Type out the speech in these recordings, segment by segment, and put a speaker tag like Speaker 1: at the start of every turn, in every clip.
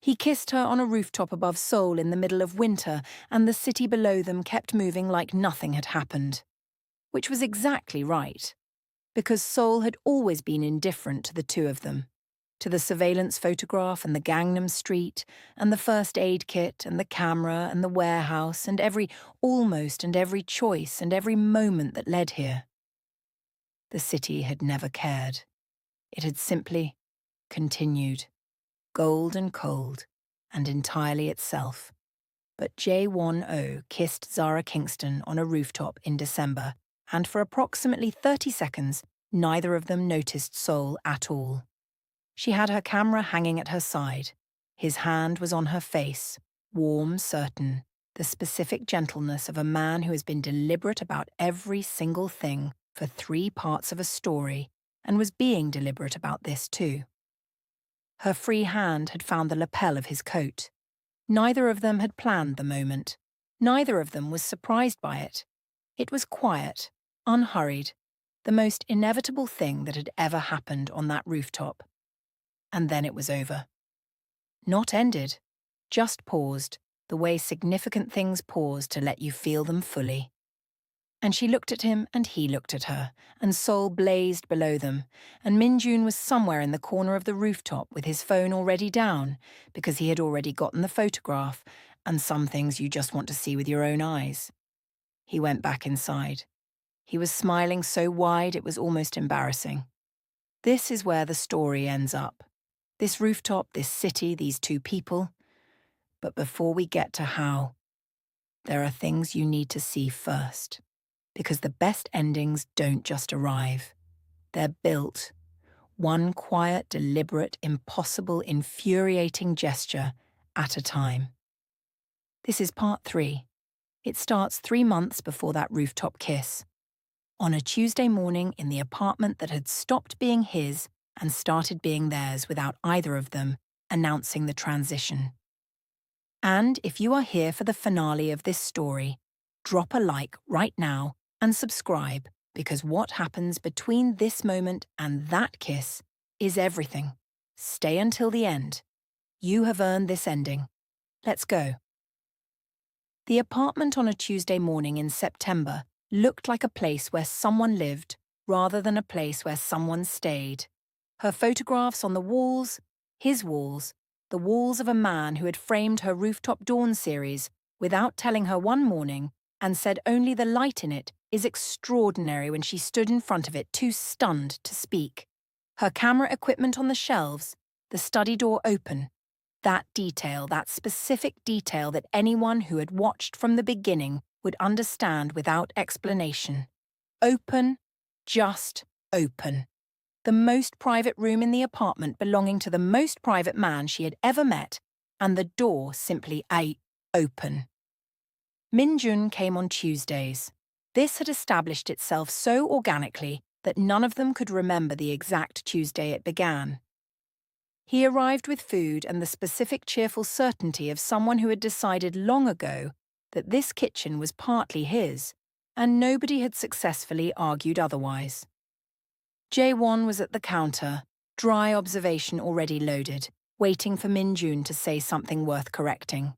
Speaker 1: He kissed her on a rooftop above Seoul in the middle of winter, and the city below them kept moving like nothing had happened. Which was exactly right, because Seoul had always been indifferent to the two of them, to the surveillance photograph and the Gangnam Street, and the first aid kit and the camera and the warehouse and almost every choice and every moment that led here. The city had never cared. It had simply continued, gold and cold, and entirely itself. But J10 kissed Zara Kingston on a rooftop in December, and for approximately 30 seconds, neither of them noticed Seoul at all. She had her camera hanging at her side. His hand was on her face, warm, certain, the specific gentleness of a man who has been deliberate about every single thing for 3 parts of a story, and was being deliberate about this too. Her free hand had found the lapel of his coat. Neither of them had planned the moment. Neither of them was surprised by it. It was quiet, unhurried, the most inevitable thing that had ever happened on that rooftop. And then it was over. Not ended, just paused, the way significant things pause to let you feel them fully. And she looked at him and he looked at her, and Seoul blazed below them, and Minjun was somewhere in the corner of the rooftop with his phone already down, because he had already gotten the photograph, and some things you just want to see with your own eyes. He went back inside. He was smiling so wide it was almost embarrassing. This is where the story ends up. This rooftop, this city, these two people. But before we get to how, there are things you need to see first. Because the best endings don't just arrive. They're built. One quiet, deliberate, impossible, infuriating gesture at a time. This is part 3. It starts 3 months before that rooftop kiss. On a Tuesday morning in the apartment that had stopped being his and started being theirs without either of them announcing the transition. And if you are here for the finale of this story, drop a like right now and subscribe, because what happens between this moment and that kiss is everything. Stay until the end. You have earned this ending. Let's go. The apartment on a Tuesday morning in September looked like a place where someone lived rather than a place where someone stayed. Her photographs on the walls, his walls, the walls of a man who had framed her Rooftop Dawn series without telling her one morning and said only the light in it is extraordinary when she stood in front of it too stunned to speak. Her camera equipment on the shelves, the study door open. That detail, that specific detail that anyone who had watched from the beginning would understand without explanation. Open, just open. The most private room in the apartment belonging to the most private man she had ever met, and the door simply open. Minjun came on Tuesdays. This had established itself so organically that none of them could remember the exact Tuesday it began. He arrived with food and the specific cheerful certainty of someone who had decided long ago that this kitchen was partly his, and nobody had successfully argued otherwise. Jaewon was at the counter, dry observation already loaded, waiting for Minjun to say something worth correcting.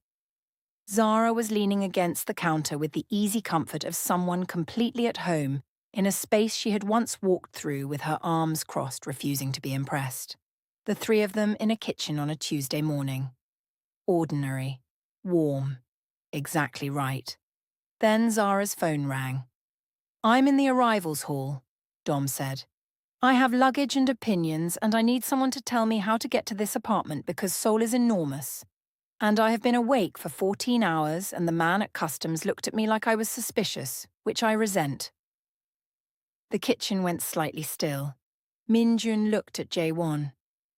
Speaker 1: Zara was leaning against the counter with the easy comfort of someone completely at home in a space she had once walked through with her arms crossed, refusing to be impressed. The 3 of them in a kitchen on a Tuesday morning. Ordinary. Warm. Exactly right. Then Zara's phone rang. "I'm in the arrivals hall," Dom said. "I have luggage and opinions, and I need someone to tell me how to get to this apartment because Seoul is enormous. And I have been awake for 14 hours, and the man at customs looked at me like I was suspicious, which I resent." The kitchen went slightly still. Minjun looked at Jaewon.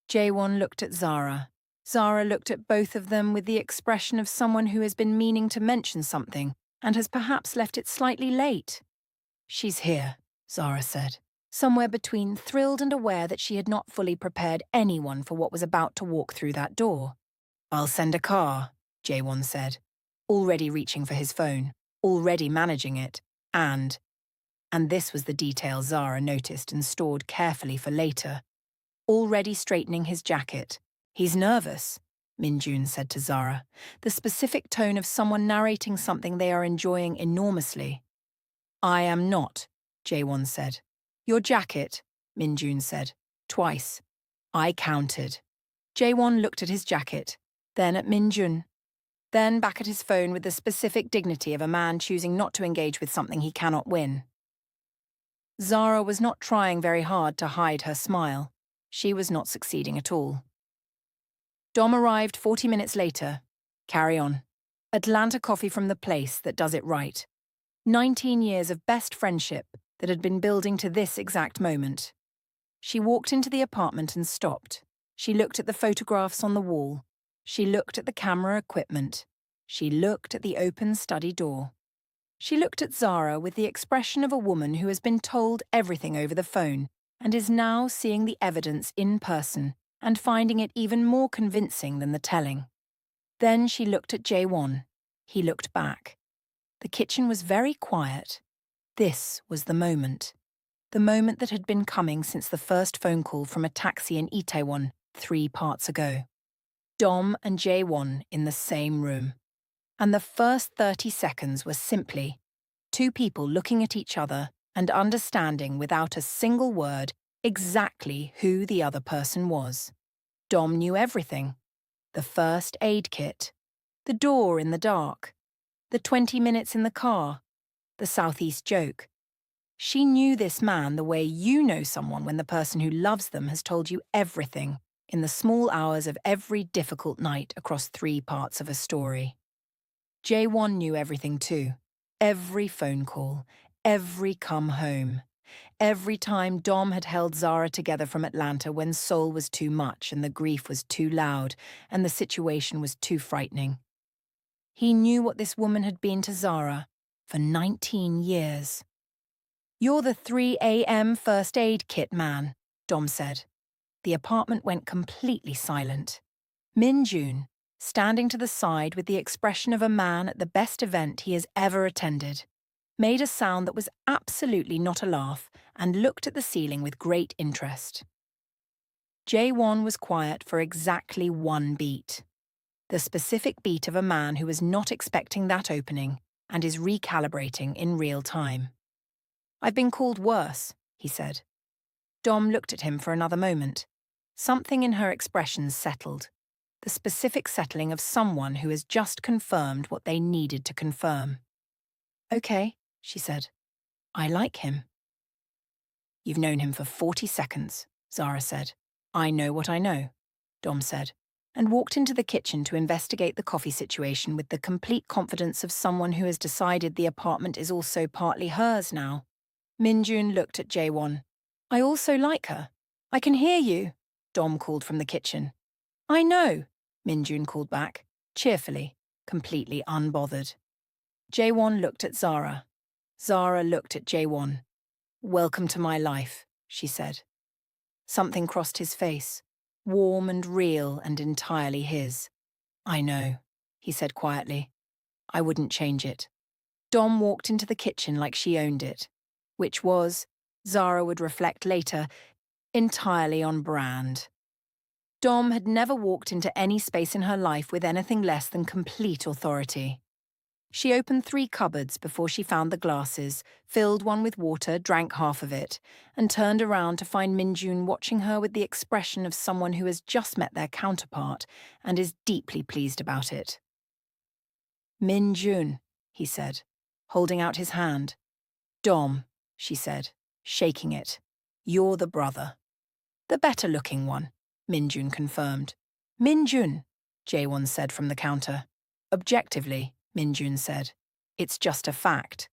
Speaker 1: Jaewon looked at Zara. Zara looked at both of them with the expression of someone who has been meaning to mention something and has perhaps left it slightly late. "She's here," Zara said, somewhere between thrilled and aware that she had not fully prepared anyone for what was about to walk through that door. "I'll send a car," Jaewon said, already reaching for his phone, already managing it, and this was the detail Zara noticed and stored carefully for later, already straightening his jacket. "He's nervous. Minjun said to Zara, the specific tone of someone narrating something they are enjoying enormously. I am not, Jaewon said. Your jacket, Minjun said, twice. I counted. Jaewon looked at his jacket, then at Minjun, then back at his phone with the specific dignity of a man choosing not to engage with something he cannot win. Zara was not trying very hard to hide her smile. She was not succeeding at all. Dom arrived 40 minutes later. Carry on. Atlanta coffee from the place that does it right. 19 years of best friendship that had been building to this exact moment. She walked into the apartment and stopped. She looked at the photographs on the wall. She looked at the camera equipment. She looked at the open study door. She looked at Zara with the expression of a woman who has been told everything over the phone and is now seeing the evidence in person and finding it even more convincing than the telling. Then she looked at Jaewon. He looked back. The kitchen was very quiet. This was the moment. The moment that had been coming since the first phone call from a taxi in Itaewon 3 parts ago. Dom and Jaewon in the same room. And the first 30 seconds were simply 2 people looking at each other and understanding without a single word exactly who the other person was. Dom knew everything. The first aid kit, the door in the dark, the 20 minutes in the car, the Southeast joke. She knew this man the way you know someone when the person who loves them has told you everything in the small hours of every difficult night across 3 parts of a story. Jaewon knew everything too. Every phone call, every come home. Every time Dom had held Zara together from Atlanta when Seoul was too much and the grief was too loud and the situation was too frightening. He knew what this woman had been to Zara for 19 years. You're the 3 a.m. first aid kit man, Dom said. The apartment went completely silent. Minjun, standing to the side with the expression of a man at the best event he has ever attended, made a sound that was absolutely not a laugh and looked at the ceiling with great interest. Jaewon was quiet for exactly 1 beat. The specific beat of a man who was not expecting that opening and is recalibrating in real time. I've been called worse, he said. Dom looked at him for another moment. Something in her expressions settled. The specific settling of someone who has just confirmed what they needed to confirm. Okay, she said. I like him. You've known him for 40 seconds, Zara said. I know what I know, Dom said, and walked into the kitchen to investigate the coffee situation with the complete confidence of someone who has decided the apartment is also partly hers now. Minjun looked at Jaewon. I also like her. I can hear you, Dom called from the kitchen. I know, Minjun called back, cheerfully, completely unbothered. Jaewon looked at Zara. Zara looked at Jaewon. Welcome to my life, she said. Something crossed his face, warm and real and entirely his. I know, he said quietly. I wouldn't change it. Dom walked into the kitchen like she owned it, which was, Zara would reflect later, entirely on brand. Dom had never walked into any space in her life with anything less than complete authority. She opened 3 cupboards before she found the glasses, filled one with water, drank half of it, and turned around to find Minjun watching her with the expression of someone who has just met their counterpart and is deeply pleased about it. Minjun, he said, holding out his hand. Dom, she said, shaking it. You're the brother. The better-looking one, Minjun confirmed. Minjun, Jaewon said from the counter. Objectively, Minjun said. It's just a fact.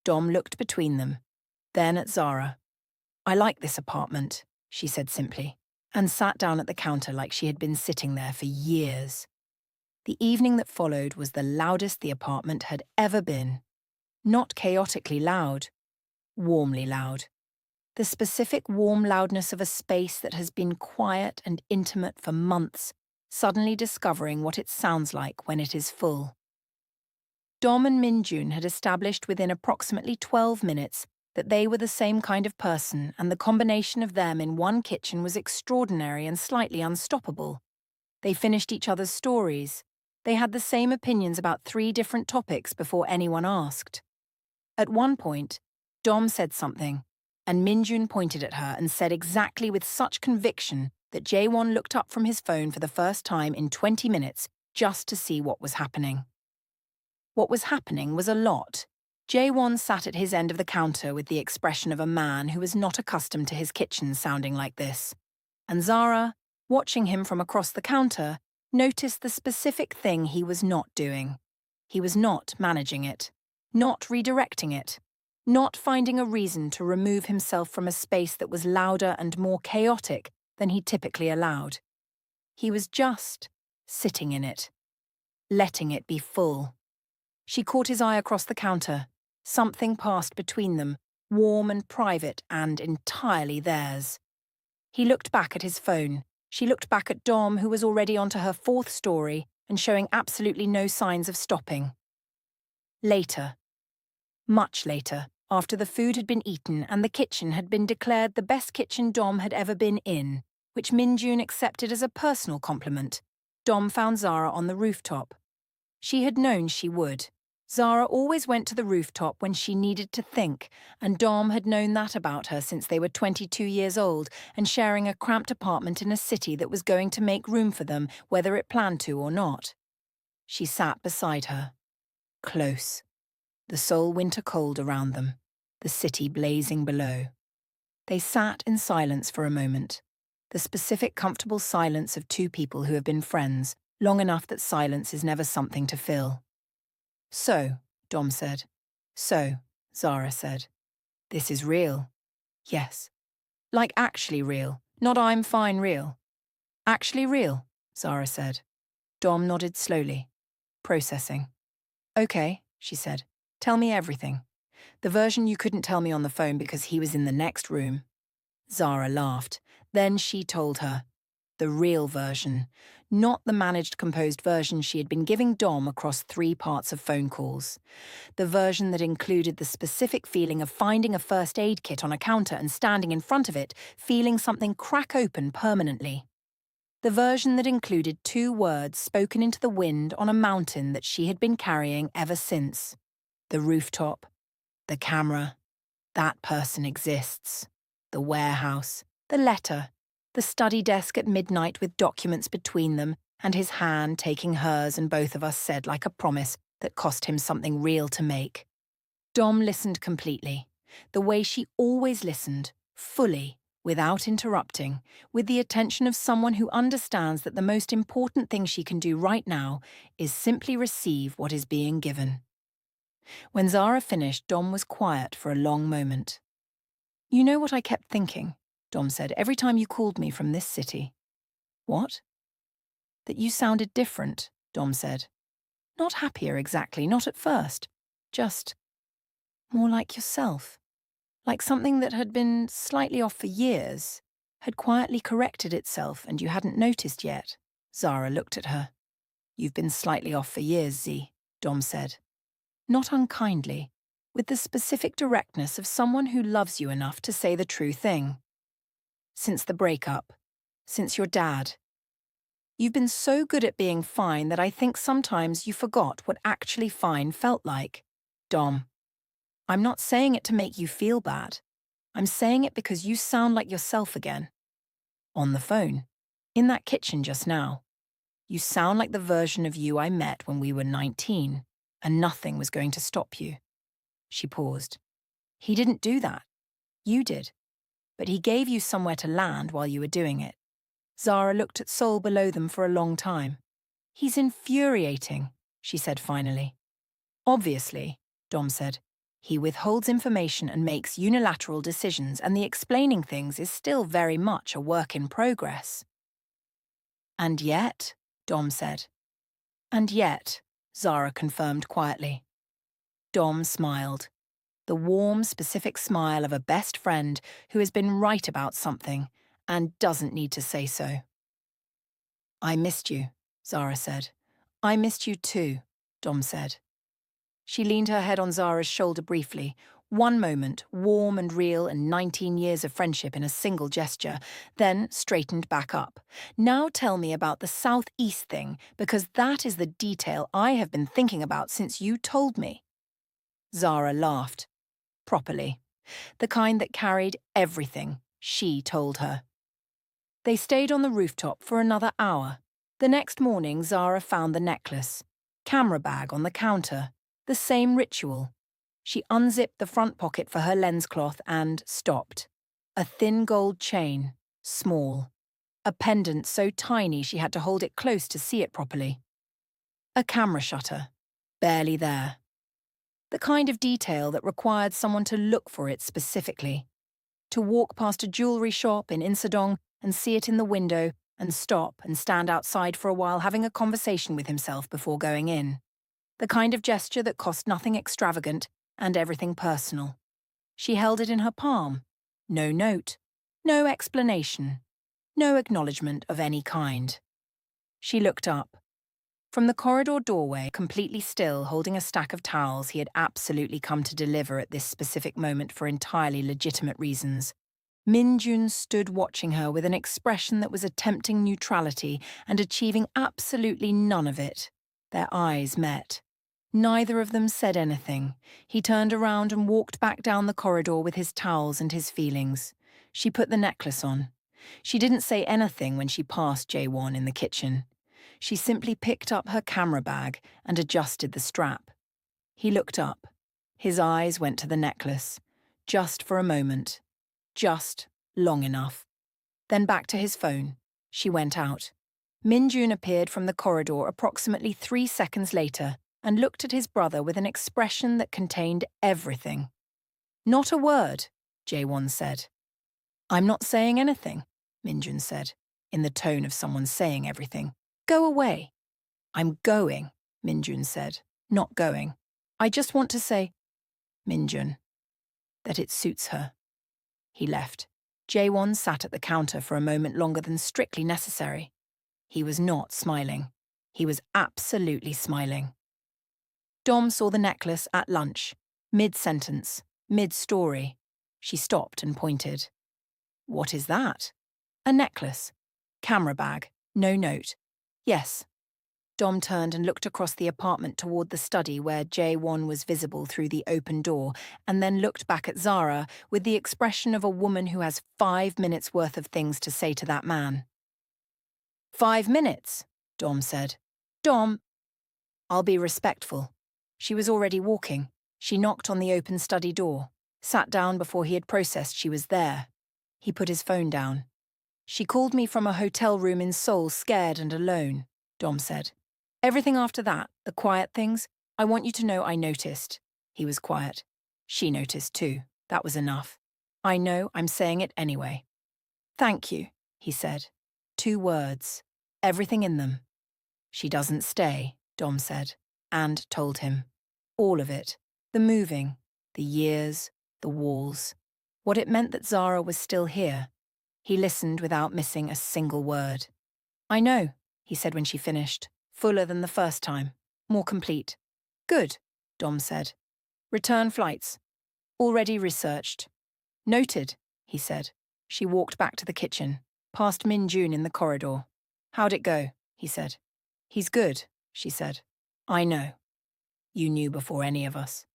Speaker 1: Dom looked between them, then at Zara. I like this apartment, she said simply, and sat down at the counter like she had been sitting there for years. The evening that followed was the loudest the apartment had ever been. Not chaotically loud, warmly loud. The specific warm loudness of a space that has been quiet and intimate for months, suddenly discovering what it sounds like when it is full. Dom and Minjun had established within approximately 12 minutes that they were the same kind of person, and the combination of them in one kitchen was extraordinary and slightly unstoppable. They finished each other's stories. They had the same opinions about 3 different topics before anyone asked. At one point, Dom said something, and Minjun pointed at her and said exactly with such conviction that Jaewon looked up from his phone for the first time in 20 minutes just to see what was happening. What was happening was a lot. Jaewon sat at his end of the counter with the expression of a man who was not accustomed to his kitchen sounding like this. And Zara, watching him from across the counter, noticed the specific thing he was not doing. He was not managing it, not redirecting it, not finding a reason to remove himself from a space that was louder and more chaotic than he typically allowed. He was just sitting in it, letting it be full. She caught his eye across the counter. Something passed between them, warm and private and entirely theirs. He looked back at his phone. She looked back at Dom, who was already onto her 4th story and showing absolutely no signs of stopping. Later, much later, after the food had been eaten and the kitchen had been declared the best kitchen Dom had ever been in, which Minjun accepted as a personal compliment, Dom found Zara on the rooftop. She had known she would. Zara always went to the rooftop when she needed to think, and Dom had known that about her since they were 22 years old and sharing a cramped apartment in a city that was going to make room for them whether it planned to or not. She sat beside her, close, the Seoul winter cold around them, the city blazing below. They sat in silence for a moment, the specific comfortable silence of 2 people who have been friends, long enough that silence is never something to fill. So, Dom said. So, Zara said. This is real. Yes. Like actually real, not I'm fine real. Actually real, Zara said. Dom nodded slowly, processing. Okay, she said. Tell me everything. The version you couldn't tell me on the phone because he was in the next room. Zara laughed. Then she told her. The real version, not the managed composed version she had been giving Dom across 3 parts of phone calls. The version that included the specific feeling of finding a first aid kit on a counter and standing in front of it, feeling something crack open permanently. The version that included 2 words spoken into the wind on a mountain that she had been carrying ever since. The rooftop, the camera, that person exists, the warehouse, the letter, the study desk at midnight with documents between them, and his hand taking hers and both of us said like a promise that cost him something real to make. Dom listened completely, the way she always listened, fully, without interrupting, with the attention of someone who understands that the most important thing she can do right now is simply receive what is being given. When Zara finished, Dom was quiet for a long moment. You know what I kept thinking? Dom said, every time you called me from this city. What? That you sounded different, Dom said. Not happier exactly, not at first. Just more like yourself. Like something that had been slightly off for years, had quietly corrected itself and you hadn't noticed yet. Zara looked at her. You've been slightly off for years, Z, Dom said. Not unkindly, with the specific directness of someone who loves you enough to say the true thing. Since the breakup, since your dad. You've been so good at being fine that I think sometimes you forgot what actually fine felt like. Dom, I'm not saying it to make you feel bad. I'm saying it because you sound like yourself again. On the phone, in that kitchen just now. You sound like the version of you I met when we were 19, and nothing was going to stop you. She paused. He didn't do that. You did. But he gave you somewhere to land while you were doing it. Zara looked at Seoul below them for a long time. He's infuriating, she said finally. Obviously, Dom said. He withholds information and makes unilateral decisions, and the explaining things is still very much a work in progress. And yet, Dom said. And yet, Zara confirmed quietly. Dom smiled. The warm, specific smile of a best friend who has been right about something and doesn't need to say so. I missed you, Zara said. I missed you too, Dom said. She leaned her head on Zara's shoulder briefly, One moment, warm and real and 19 years of friendship in a single gesture, then straightened back up. Now tell me about the southeast thing, because that is the detail I have been thinking about since you told me. Zara laughed. Properly. The kind that carried everything she told her. They stayed on the rooftop for another hour. The next morning, Zara found the necklace. Camera bag on the counter. The same ritual. She unzipped the front pocket for her lens cloth and stopped. A thin gold chain, small. A pendant so tiny she had to hold it close to see it properly. A camera shutter, barely there. The kind of detail that required someone to look for it specifically. To walk past a jewellery shop in Insadong and see it in the window and stop and stand outside for a while having a conversation with himself before going in. The kind of gesture that cost nothing extravagant and everything personal. She held it in her palm. No note. No explanation. No acknowledgement of any kind. She looked up. From the corridor doorway, completely still, holding a stack of towels he had absolutely come to deliver at this specific moment for entirely legitimate reasons, Min-jun stood watching her with an expression that was attempting neutrality and achieving absolutely none of it. Their eyes met. Neither of them said anything. He turned around and walked back down the corridor with his towels and his feelings. She put the necklace on. She didn't say anything when she passed Jae-won in the kitchen. She simply picked up her camera bag and adjusted the strap. He looked up. His eyes went to the necklace. Just for a moment. Just long enough. Then back to his phone. She went out. Min-jun appeared from the corridor approximately 3 seconds later and looked at his brother with an expression that contained everything. "Not a word," Jae-won said. "I'm not saying anything," Min-jun said, in the tone of someone saying everything. "Go away." "I'm going," Min-jun said, "not going. I just want to say, Min-jun, that it suits her." He left. Jae-won sat at the counter for a moment longer than strictly necessary. He was not smiling. He was absolutely smiling. Dom saw the necklace at lunch, mid-sentence, mid-story. She stopped and pointed. "What is that?" "A necklace. Camera bag. No note." "Yes." Dom turned and looked across the apartment toward the study where Jae-won was visible through the open door, and then looked back at Zara with the expression of a woman who has 5 minutes worth of things to say to that man. 5 minutes, Dom said. "Dom." "I'll be respectful." She was already walking. She knocked on the open study door, sat down before he had processed she was there. He put his phone down. "She called me from a hotel room in Seoul, scared and alone," Dom said. "Everything after that, the quiet things, I want you to know I noticed." He was quiet. She noticed too. That was enough. "I know, I'm saying it anyway." "Thank you," he said. 2 words. Everything in them. "She doesn't stay," Dom said, and told him. All of it. The moving, the years, the walls. What it meant that Zara was still here. He listened without missing a single word. "I know," he said when she finished. "Fuller than the first time. More complete." "Good," Dom said. "Return flights. Already researched." "Noted," he said. She walked back to the kitchen, past Min-jun in the corridor. "How'd it go?" he said. "He's good," she said. "I know. You knew before any of us."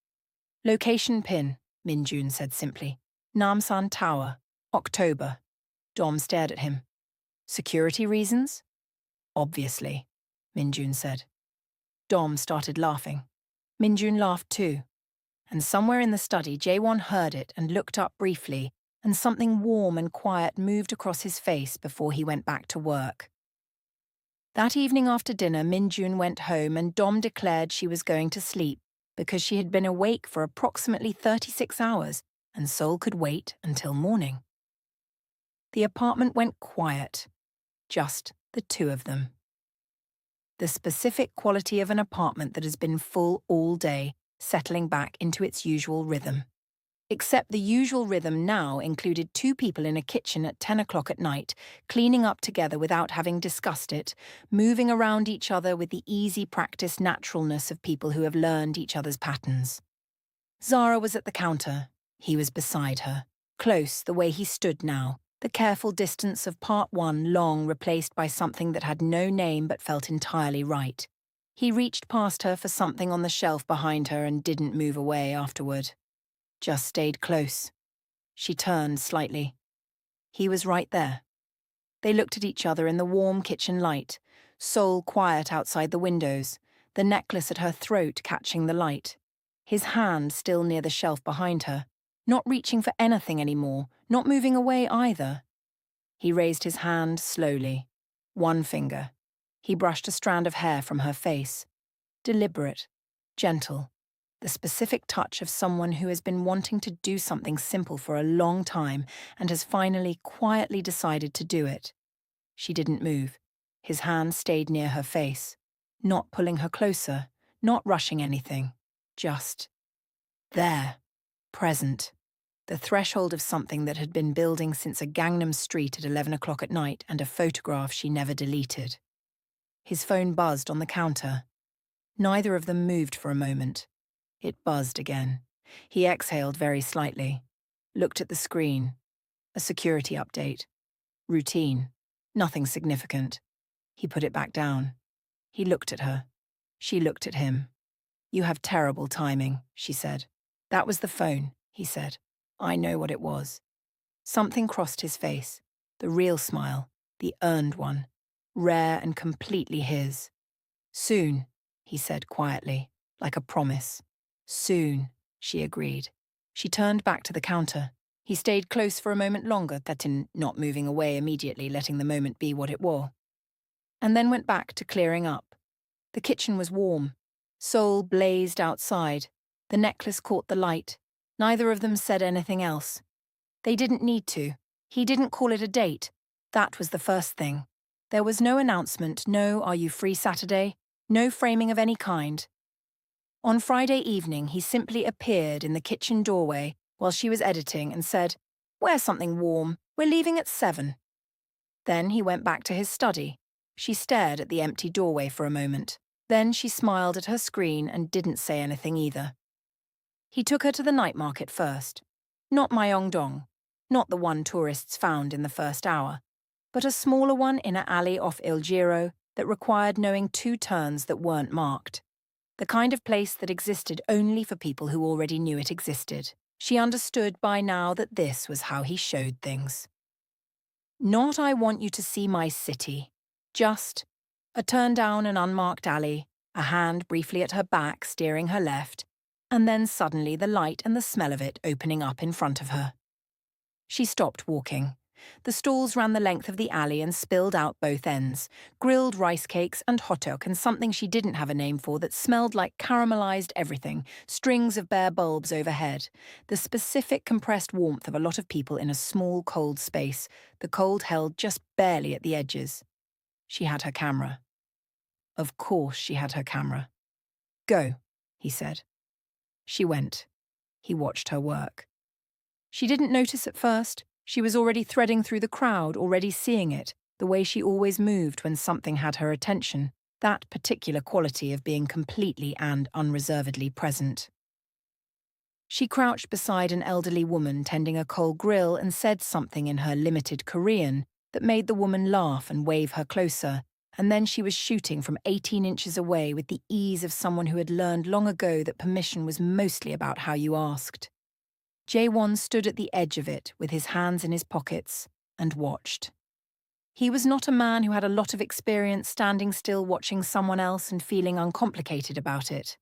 Speaker 1: "Location pin," Min-jun said simply. "Namsan Tower. October." Dom stared at him. "Security reasons?" "Obviously," Min-jun said. Dom started laughing. Min-jun laughed too. And somewhere in the study, Jae-won heard it and looked up briefly, and something warm and quiet moved across his face before he went back to work. That evening after dinner, Min-jun went home and Dom declared she was going to sleep because she had been awake for approximately 36 hours and Seoul could wait until morning. The apartment went quiet. Just the 2 of them. The specific quality of an apartment that has been full all day, settling back into its usual rhythm. Except the usual rhythm now included 2 people in a kitchen at 10 o'clock at night, cleaning up together without having discussed it, moving around each other with the easy practice naturalness of people who have learned each other's patterns. Zara was at the counter. He was beside her, close the way he stood now, the careful distance of part one long replaced by something that had no name but felt entirely right. He reached past her for something on the shelf behind her and didn't move away afterward. Just stayed close. She turned slightly. He was right there. They looked at each other in the warm kitchen light, Seoul quiet outside the windows, the necklace at her throat catching the light. His hand still near the shelf behind her, not reaching for anything anymore, not moving away either. He raised his hand slowly, one finger. He brushed a strand of hair from her face. Deliberate, gentle, the specific touch of someone who has been wanting to do something simple for a long time and has finally quietly decided to do it. She didn't move. His hand stayed near her face, not pulling her closer, not rushing anything, just there, present. The threshold of something that had been building since a Gangnam Street at 11 o'clock at night and a photograph she never deleted. His phone buzzed on the counter. Neither of them moved for a moment. It buzzed again. He exhaled very slightly, looked at the screen. A security update. Routine. Nothing significant. He put it back down. He looked at her. She looked at him. "You have terrible timing," she said. "That was the phone," he said. "I know what it was." Something crossed his face. The real smile. The earned one. Rare and completely his. "Soon," he said quietly, like a promise. "Soon," she agreed. She turned back to the counter. He stayed close for a moment longer, that in not moving away immediately, letting the moment be what it were. And then went back to clearing up. The kitchen was warm. Seoul blazed outside. The necklace caught the light. Neither of them said anything else. They didn't need to. He didn't call it a date. That was the first thing. There was no announcement, no "Are you free Saturday?" No framing of any kind. On Friday evening, he simply appeared in the kitchen doorway while she was editing and said, "Wear something warm. We're leaving at 7. Then he went back to his study. She stared at the empty doorway for a moment. Then she smiled at her screen and didn't say anything either. He took her to the night market first. Not Myeongdong, not the one tourists found in the first hour, but a smaller one in an alley off Il that required knowing 2 turns that weren't marked. The kind of place that existed only for people who already knew it existed. She understood by now that this was how he showed things. Not "I want you to see my city." Just a turn down an unmarked alley, a hand briefly at her back steering her left, and then suddenly the light and the smell of it opening up in front of her. She stopped walking. The stalls ran the length of the alley and spilled out both ends. Grilled rice cakes and hotdog and something she didn't have a name for that smelled like caramelized everything, strings of bare bulbs overhead. The specific compressed warmth of a lot of people in a small, cold space, the cold held just barely at the edges. She had her camera. Of course she had her camera. "Go," he said. She went. He watched her work. She didn't notice at first. She was already threading through the crowd, already seeing it, the way she always moved when something had her attention, that particular quality of being completely and unreservedly present. She crouched beside an elderly woman tending a coal grill and said something in her limited Korean that made the woman laugh and wave her closer, and then she was shooting from 18 inches away with the ease of someone who had learned long ago that permission was mostly about how you asked. Jaewon stood at the edge of it with his hands in his pockets and watched. He was not a man who had a lot of experience standing still watching someone else and feeling uncomplicated about it.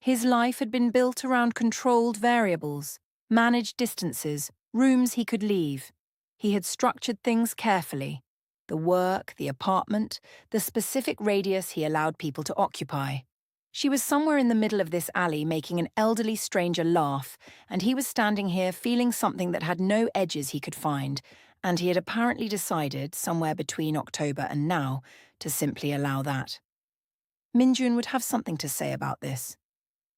Speaker 1: His life had been built around controlled variables, managed distances, rooms he could leave. He had structured things carefully. The work, the apartment, the specific radius he allowed people to occupy. She was somewhere in the middle of this alley making an elderly stranger laugh, and he was standing here feeling something that had no edges he could find, and he had apparently decided, somewhere between October and now, to simply allow that. Minjun would have something to say about this.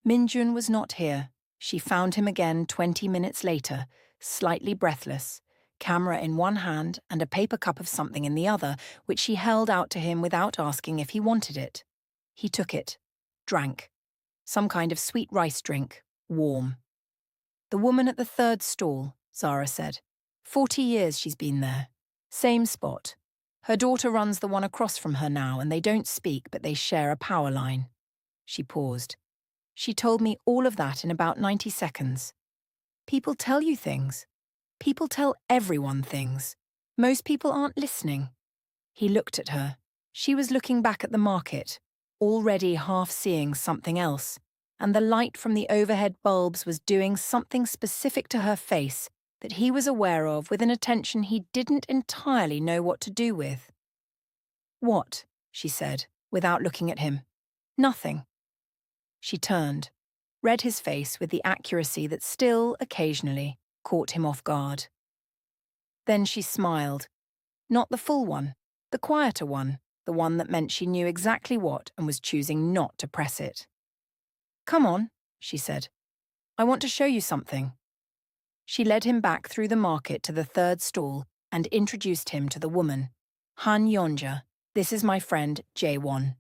Speaker 1: Minjun was not here. She found him again 20 minutes later, slightly breathless, camera in one hand and a paper cup of something in the other, which she held out to him without asking if he wanted it. He took it. Drank. Some kind of sweet rice drink, warm. The woman at the third stall, Zara said. 40 years she's been there. Same spot. Her daughter runs the one across from her now, and they don't speak, but they share a power line. She paused. She told me all of that in about 90 seconds. People tell you things. People tell everyone things. Most people aren't listening. He looked at her. She was looking back at the market, already half seeing something else, and the light from the overhead bulbs was doing something specific to her face that he was aware of with an attention he didn't entirely know what to do with. "What?" she said, without looking at him. "Nothing." She turned, read his face with the accuracy that still, occasionally, caught him off guard. Then she smiled. Not the full one, the quieter one, the one that meant she knew exactly what and was choosing not to press it. "Come on," she said. "I want to show you something." She led him back through the market to the third stall and introduced him to the woman. "Han Yonja, this is my friend Jae-won."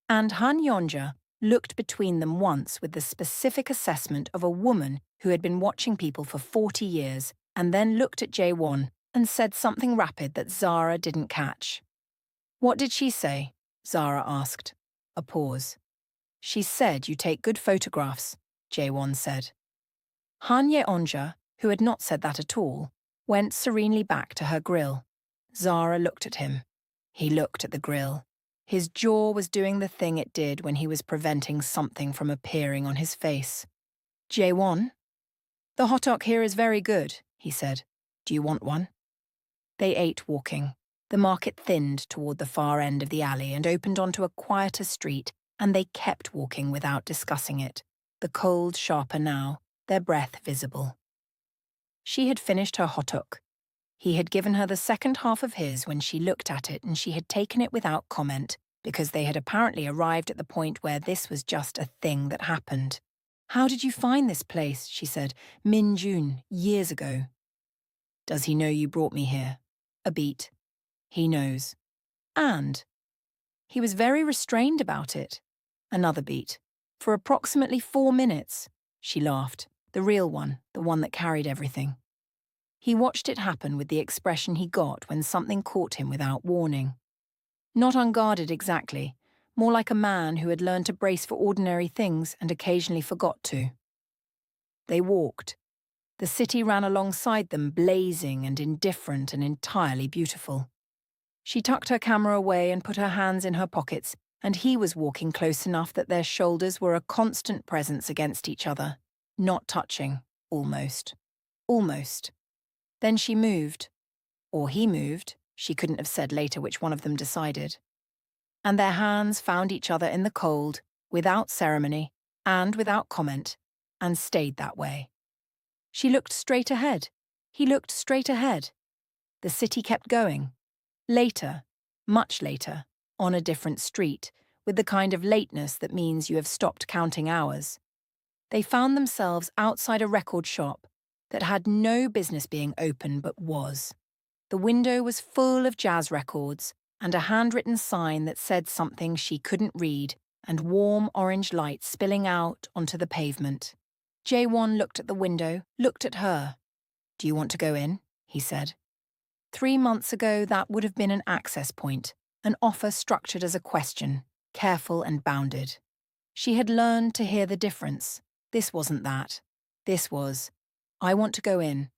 Speaker 1: And Han Yonja looked between them once with the specific assessment of a woman who had been watching people for 40 years and then looked at Jae-won and said something rapid that Zara didn't catch. "What did she say?" Zara asked. A pause. "She said you take good photographs," Jae-won said. Han Ye-onja, who had not said that at all, went serenely back to her grill. Zara looked at him. He looked at the grill. His jaw was doing the thing it did when he was preventing something from appearing on his face. "Jae-won?" "The hotdog here is very good," he said. "Do you want one?" They ate walking. The market thinned toward the far end of the alley and opened onto a quieter street, and they kept walking without discussing it, the cold sharper now, their breath visible. She had finished her hotdog. He had given her the second half of his when she looked at it, and she had taken it without comment, because they had apparently arrived at the point where this was just a thing that happened. "How did you find this place?" she said. "Min Jun, years ago." "Does he know you brought me here?" A beat. "He knows." "And?" "He was very restrained about it." Another beat. "For approximately 4 minutes." She laughed. The real one, the one that carried everything. He watched it happen with the expression he got when something caught him without warning. Not unguarded exactly, more like a man who had learned to brace for ordinary things and occasionally forgot to. They walked. The city ran alongside them, blazing and indifferent and entirely beautiful. She tucked her camera away and put her hands in her pockets, and he was walking close enough that their shoulders were a constant presence against each other, not touching, almost. Almost. Then she moved. Or he moved, she couldn't have said later which one of them decided. And their hands found each other in the cold, without ceremony, and without comment, and stayed that way. She looked straight ahead. He looked straight ahead. The city kept going. Later, much later, on a different street, with the kind of lateness that means you have stopped counting hours. They found themselves outside a record shop that had no business being open but was. The window was full of jazz records and a handwritten sign that said something she couldn't read, and warm orange light spilling out onto the pavement. Jae-won looked at the window, looked at her. "Do you want to go in?" he said. 3 months ago, that would have been an access point, an offer structured as a question, careful and bounded. She had learned to hear the difference. This wasn't that. This was, "I want to go in,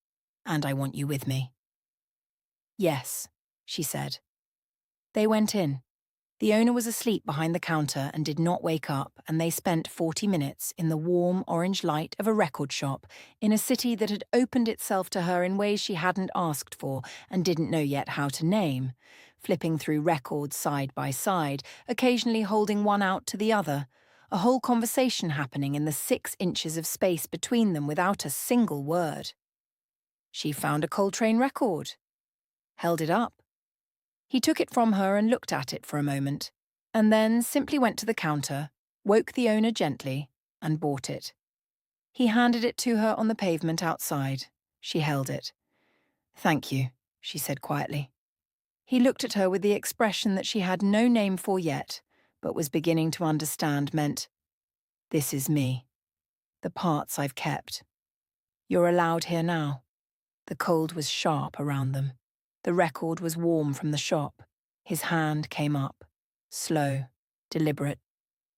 Speaker 1: and I want you with me." "Yes," she said. They went in. The owner was asleep behind the counter and did not wake up, and they spent 40 minutes in the warm orange light of a record shop in a city that had opened itself to her in ways she hadn't asked for and didn't know yet how to name, flipping through records side by side, occasionally holding one out to the other, a whole conversation happening in the 6 inches of space between them without a single word. She found a Coltrane record. Held it up. He took it from her and looked at it for a moment, and then simply went to the counter, woke the owner gently, and bought it. He handed it to her on the pavement outside. She held it. "Thank you," she said quietly. He looked at her with the expression that she had no name for yet, but was beginning to understand meant, "This is me." The parts I've kept. You're allowed here now. The cold was sharp around them. The record was warm from the shop. His hand came up, slow, deliberate,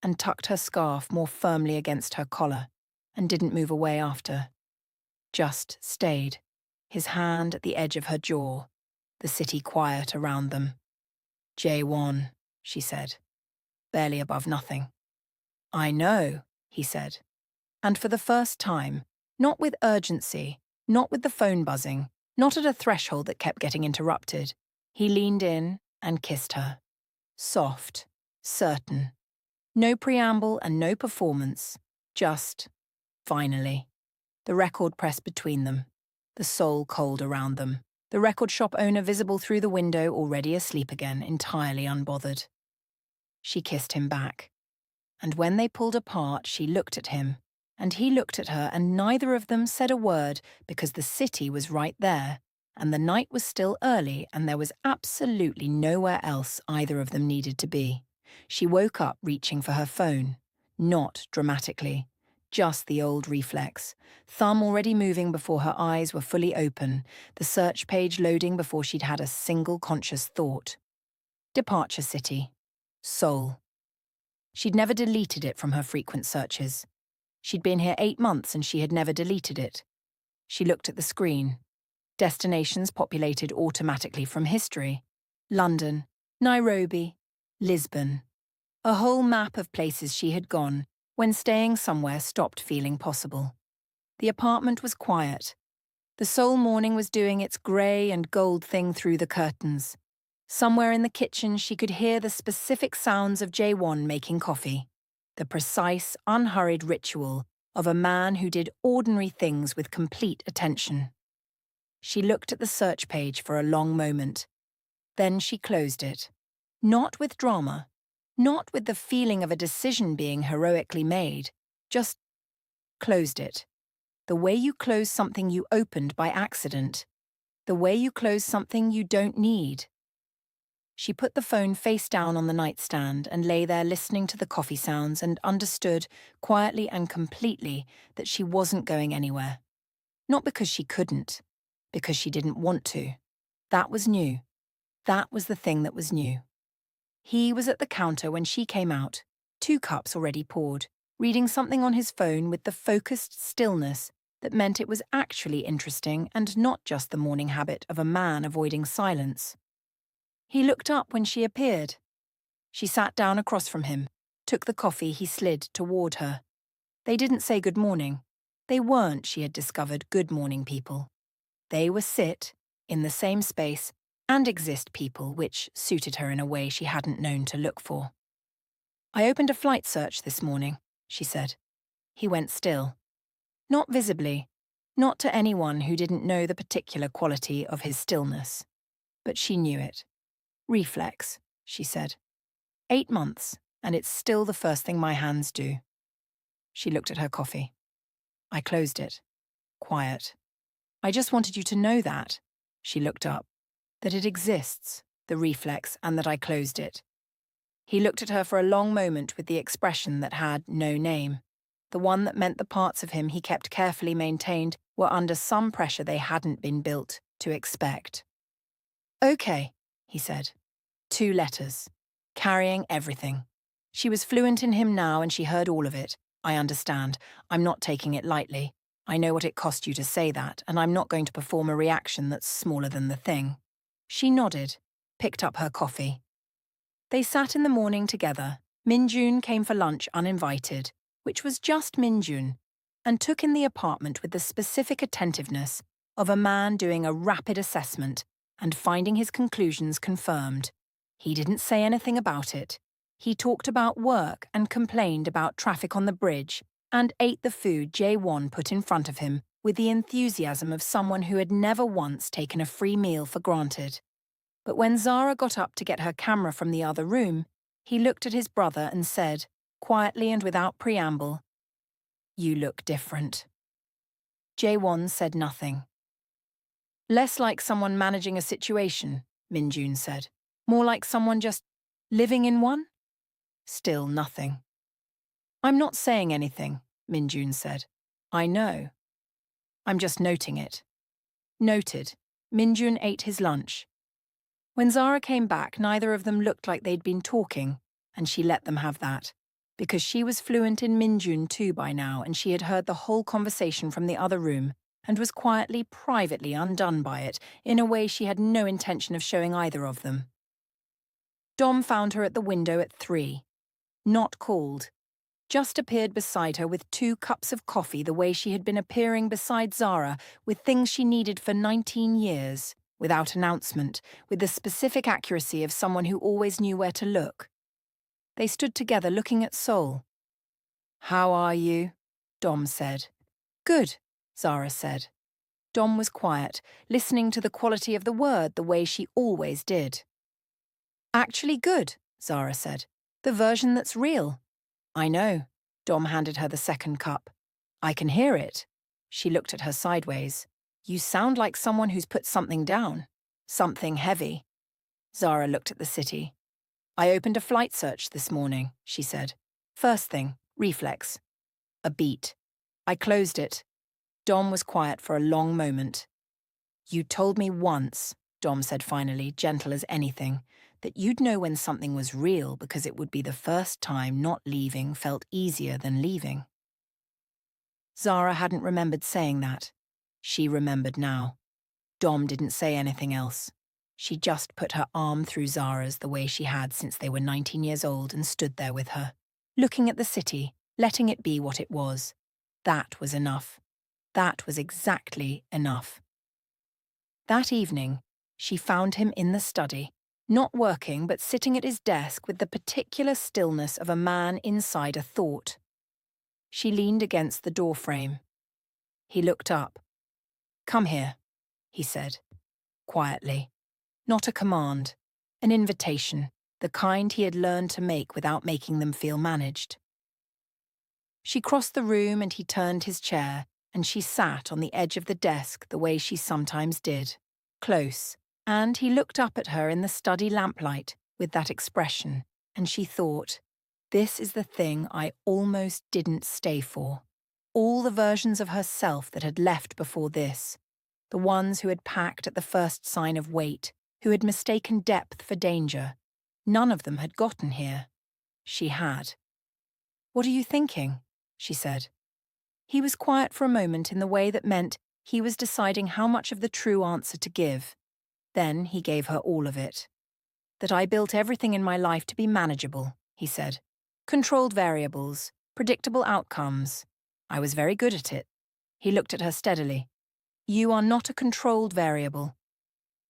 Speaker 1: and tucked her scarf more firmly against her collar, and didn't move away after. Just stayed, his hand at the edge of her jaw, the city quiet around them. J1, she said, barely above nothing. I know, he said. And for the first time, not with urgency, not with the phone buzzing, not at a threshold that kept getting interrupted, he leaned in and kissed her. Soft, certain. No preamble and no performance, just, finally. The record pressed between them, the soul cold around them, the record shop owner visible through the window already asleep again, entirely unbothered. She kissed him back. And when they pulled apart, she looked at him, and he looked at her, and neither of them said a word because the city was right there, and the night was still early, and there was absolutely nowhere else either of them needed to be. She woke up reaching for her phone, not dramatically, just the old reflex, thumb already moving before her eyes were fully open, the search page loading before she'd had a single conscious thought. Departure city. Seoul. She'd never deleted it from her frequent searches. She'd been here 8 months and she had never deleted it. She looked at the screen. Destinations populated automatically from history. London, Nairobi, Lisbon. A whole map of places she had gone when staying somewhere stopped feeling possible. The apartment was quiet. The Seoul morning was doing its grey and gold thing through the curtains. Somewhere in the kitchen she could hear the specific sounds of Jae-won making coffee, the precise, unhurried ritual of a man who did ordinary things with complete attention. She looked at the search page for a long moment. Then she closed it. Not with drama, not with the feeling of a decision being heroically made, just closed it. The way you close something you opened by accident. The way you close something you don't need. She put the phone face down on the nightstand and lay there listening to the coffee sounds and understood, quietly and completely, that she wasn't going anywhere. Not because she couldn't, because she didn't want to. That was new. That was the thing that was new. He was at the counter when she came out, 2 cups already poured, reading something on his phone with the focused stillness that meant it was actually interesting and not just the morning habit of a man avoiding silence. He looked up when she appeared. She sat down across from him, took the coffee he slid toward her. They didn't say good morning. They weren't, she had discovered, good morning people. They were sit, in the same space, and exist people, which suited her in a way she hadn't known to look for. I opened a flight search this morning, she said. He went still. Not visibly, not to anyone who didn't know the particular quality of his stillness. But she knew it. Reflex, she said. 8 months, and it's still the first thing my hands do. She looked at her coffee. I closed it. Quiet. I just wanted you to know that. She looked up. That it exists, the reflex, and that I closed it. He looked at her for a long moment with the expression that had no name, the one that meant the parts of him he kept carefully maintained were under some pressure they hadn't been built to expect. Okay, he said. 2 letters. Carrying everything. She was fluent in him now and she heard all of it. I understand. I'm not taking it lightly. I know what it cost you to say that, and I'm not going to perform a reaction that's smaller than the thing. She nodded, picked up her coffee. They sat in the morning together. Min-jun came for lunch uninvited, which was just Min-jun, and took in the apartment with the specific attentiveness of a man doing a rapid assessment and finding his conclusions confirmed. He didn't say anything about it. He talked about work and complained about traffic on the bridge and ate the food Jae-won put in front of him with the enthusiasm of someone who had never once taken a free meal for granted. But when Zara got up to get her camera from the other room, he looked at his brother and said, quietly and without preamble, "You look different." Jae-won said nothing. "Less like someone managing a situation," Min-jun said. "More like someone just living in one?" Still nothing. "I'm not saying anything," Minjun said. I know. I'm just noting it. Noted. Minjun ate his lunch. When Zara came back, neither of them looked like they'd been talking, and she let them have that, because she was fluent in Minjun too by now, and she had heard the whole conversation from the other room and was quietly, privately undone by it in a way she had no intention of showing either of them. Dom found her at the window at 3. Not called. Just appeared beside her with 2 cups of coffee the way she had been appearing beside Zara with things she needed for 19 years, without announcement, with the specific accuracy of someone who always knew where to look. They stood together looking at Seoul. How are you? Dom said. Good, Zara said. Dom was quiet, listening to the quality of the word the way she always did. Actually good, Zara said. The version that's real. I know. Dom handed her the second cup. I can hear it. She looked at her sideways. You sound like someone who's put something down. Something heavy. Zara looked at the city. I opened a flight search this morning, she said. First thing, reflex. A beat. I closed it. Dom was quiet for a long moment. You told me once, Dom said finally, gentle as anything, that you'd know when something was real because it would be the first time not leaving felt easier than leaving. Zara hadn't remembered saying that. She remembered now. Dom didn't say anything else. She just put her arm through Zara's the way she had since they were 19 years old and stood there with her, looking at the city, letting it be what it was. That was enough. That was exactly enough. That evening, she found him in the study, not working but sitting at his desk with the particular stillness of a man inside a thought. She leaned against the doorframe. He looked up. Come here, he said, quietly. Not a command, an invitation, the kind he had learned to make without making them feel managed. She crossed the room and he turned his chair, and she sat on the edge of the desk the way she sometimes did, close, and he looked up at her in the study lamplight with that expression, and she thought, this is the thing I almost didn't stay for. All the versions of herself that had left before this, the ones who had packed at the first sign of weight, who had mistaken depth for danger, none of them had gotten here. She had. What are you thinking? She said. He was quiet for a moment in the way that meant he was deciding how much of the true answer to give. Then he gave her all of it. That I built everything in my life to be manageable, he said. Controlled variables, predictable outcomes. I was very good at it. He looked at her steadily. You are not a controlled variable.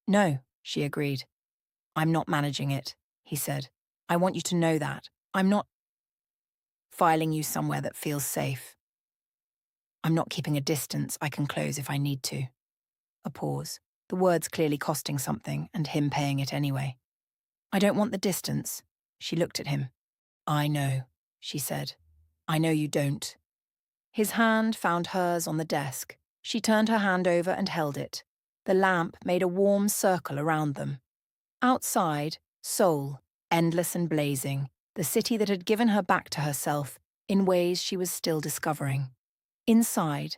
Speaker 1: No, she agreed. I'm not managing it, he said. I want you to know that. I'm not filing you somewhere that feels safe. I'm not keeping a distance I can close if I need to. A pause, the words clearly costing something and him paying it anyway. I don't want the distance. She looked at him. I know, she said. I know you don't. His hand found hers on the desk. She turned her hand over and held it. The lamp made a warm circle around them. Outside, Seoul, endless and blazing, the city that had given her back to herself in ways she was still discovering. Inside,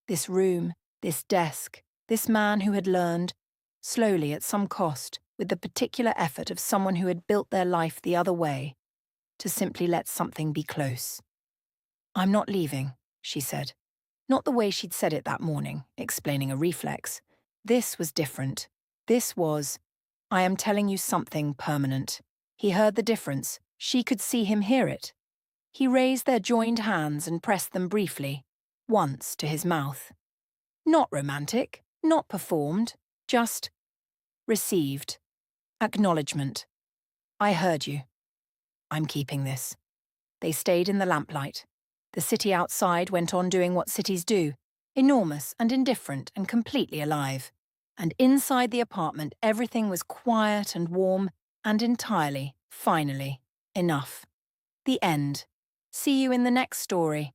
Speaker 1: this room, this desk, this man who had learned, slowly at some cost, with the particular effort of someone who had built their life the other way, to simply let something be close. I'm not leaving, she said. Not the way she'd said it that morning, explaining a reflex. This was different. This was, I am telling you something permanent. He heard the difference. She could see him hear it. He raised their joined hands and pressed them briefly, once to his mouth. Not romantic, not performed, just received. Acknowledgement. I heard you. I'm keeping this. They stayed in the lamplight. The city outside went on doing what cities do, enormous and indifferent and completely alive. And inside the apartment, everything was quiet and warm and entirely, finally, enough. The end. See you in the next story.